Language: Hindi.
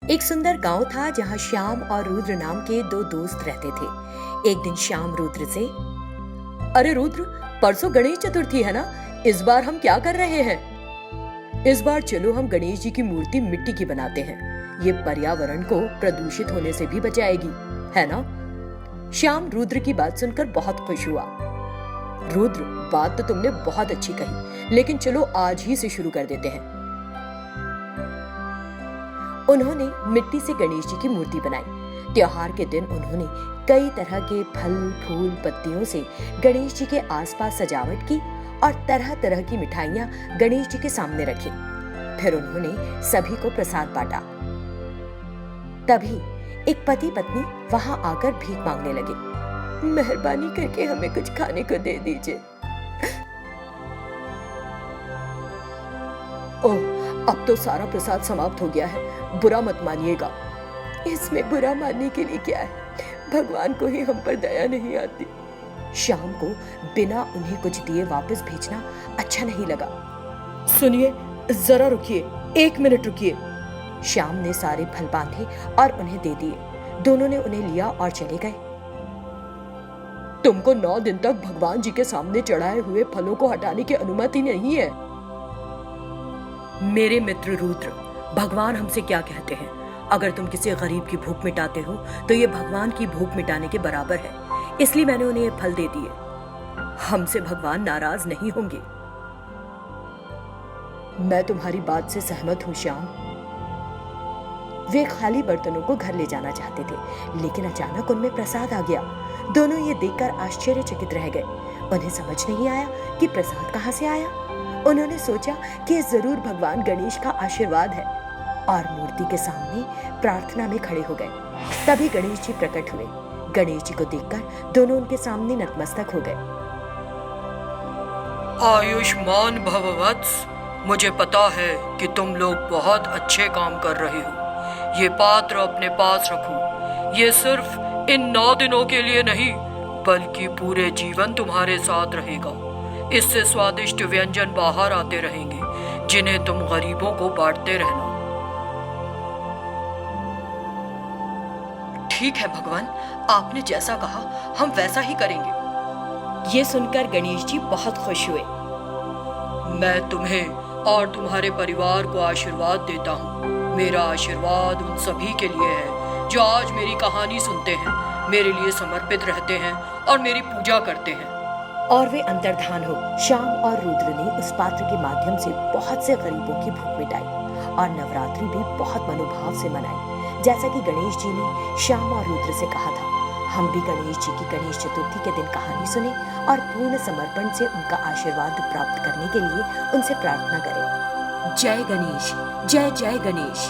एक सुंदर गांव था जहां श्याम और रुद्र नाम के दो दोस्त रहते थे। एक दिन श्याम रुद्र से, अरे रुद्र, परसों गणेश चतुर्थी है ना, इस बार हम क्या कर रहे हैं? इस बार चलो हम गणेश जी की मूर्ति मिट्टी की बनाते हैं, ये पर्यावरण को प्रदूषित होने से भी बचाएगी, है ना? श्याम रुद्र की बात सुनकर बहुत खुश हुआ। रुद्र, बात तो तुमने बहुत अच्छी कही, लेकिन चलो आज ही से शुरू कर देते हैं। उन्होंने मिट्टी से गणेश जी की मूर्ति बनाई। त्योहार के दिन उन्होंने कई तरह के फल, फूल, पत्तियों से गणेश जी के आसपास सजावट की और तरह तरह की मिठाइयां गणेश जी के सामने रखी। फिर उन्होंने सभी को प्रसाद बांटा। तभी एक पति पत्नी वहां आकर भीख मांगने लगे। मेहरबानी करके हमें कुछ खाने को दे दीजिए। ओह, अब तो सारा प्रसाद समाप्त हो गया है, बुरा मत मानिएगा। इसमें बुरा मानने के लिए क्या है, भगवान को ही हम पर दया नहीं आती। श्याम को बिना उन्हें कुछ दिए वापस भेजना अच्छा नहीं लगा। सुनिए, जरा रुकिए, 1 मिनट रुकिए। श्याम ने सारे फल बांधे और उन्हें दे दिए। दोनों ने उन्हें लिया और चले गए। तुमको 9 दिन तक भगवान जी के सामने चढ़ाए हुए फलों को हटाने की अनुमति नहीं है। मेरे मित्र रुद्र, भगवान हमसे क्या कहते हैं? अगर तुम किसी गरीब की भूख मिटाते हो तो ये भगवान की भूख मिटाने के बराबर है, इसलिए मैंने उन्हें ये फल दे दिए। हमसे भगवान नाराज नहीं होंगे। मैं तुम्हारी बात से सहमत हूं श्याम। वे खाली बर्तनों को घर ले जाना चाहते थे, लेकिन अचानक उनमें प्रसाद आ गया। दोनों ये देखकर आश्चर्यचकित रह गए। उन्हें समझ नहीं आया कि प्रसाद कहां से आया। उन्होंने सोचा कि जरूर भगवान गणेश का आशीर्वाद है और मूर्ति के सामने प्रार्थना में खड़े हो गए। तभी गणेश जी प्रकट हुए। गणेश जी को देखकर दोनों उनके सामने नतमस्तक हो गए। आयुष्मान भव वत्स, मुझे पता है कि तुम लोग बहुत अच्छे काम कर रहे हो। ये पात्र अपने पास रखो। ये सिर्फ इन 9 दिनों के लिए नहीं, बल्कि पूरे जीवन तुम्हारे साथ रहेगा। इससे स्वादिष्ट व्यंजन बाहर आते रहेंगे, जिन्हें तुम गरीबों को बांटते रहना। ठीक है भगवान, आपने जैसा कहा हम वैसा ही करेंगे। ये सुनकर गणेश जी बहुत खुश हुए। मैं तुम्हें और तुम्हारे परिवार को आशीर्वाद देता हूँ। मेरा आशीर्वाद उन सभी के लिए है जो आज मेरी कहानी सुनते हैं, मेरे लिए समर्पित रहते हैं और मेरी पूजा करते हैं। और वे अंतर्धान हो। श्याम और रुद्र ने उस पात्र के माध्यम से बहुत से गरीबों की भूख मिटाई और नवरात्रि भी बहुत मनोभाव से मनाई, जैसा कि गणेश जी ने श्याम और रुद्र से कहा था। हम भी गणेश जी की गणेश चतुर्थी के दिन कहानी सुने और पूर्ण समर्पण से उनका आशीर्वाद प्राप्त करने के लिए उनसे प्रार्थना करें। जय गणेश, जय जय गणेश।